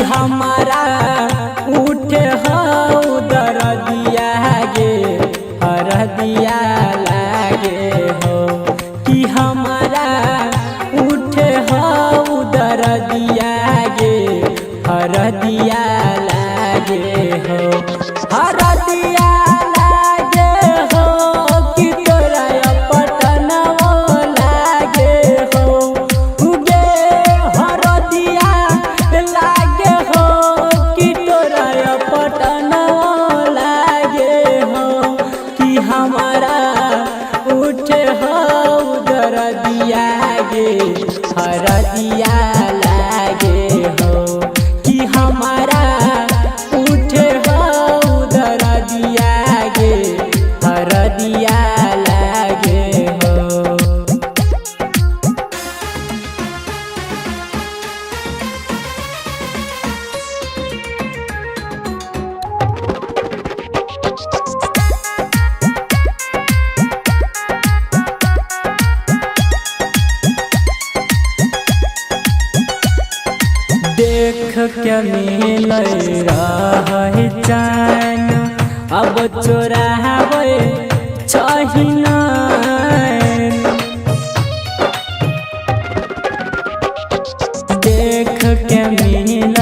हमारा उठे हो दर्दिया गे हरदिया लागे हो कि हमारा उठे हो दर्दिया गे हरदिया लागे हो हरदिया लागे हो कि तोरा पटनवा लागे हो गे हरदिया लागे हो कि तोरा पटनवा लागे हो कि हमारा उठे हो दर्दिया गे हरदिया लागे हो कि हमारा उठे हो दर्दिया गे हरदिया लागे हो। देख के मिल रही चैन अब चोरावे चाहिना देख के मिल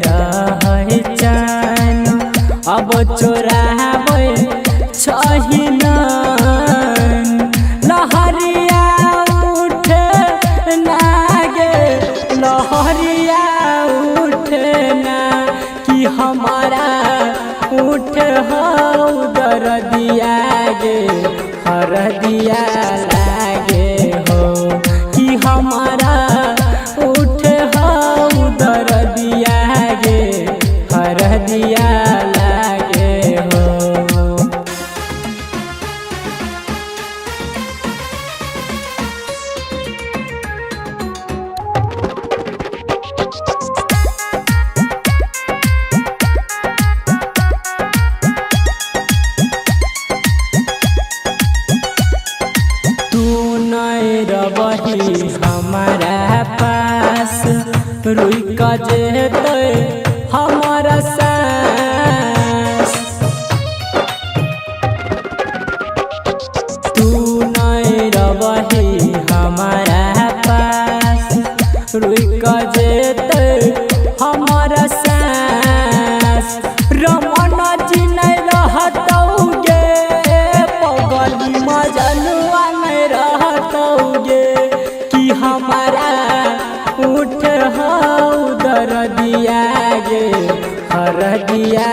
रही चैन अब चोरावे चाहिना लहरिया उठे नागे लहरिया कि हमारा उठ हो दर्दिया गे हरदिया लागे हो कि हमारा उठ हो दर्दिया गे हरदिया लागे हो। रही हमारा पास रुई का जेते हमारा सास तू नहीं रही हमारा पास रुई का जेते हमारा सास रमन जी नहीं रहतौगे पगली मजनुआ नहीं रहतौगे कि हमारा उठ हो दर्दिया गे हरदिया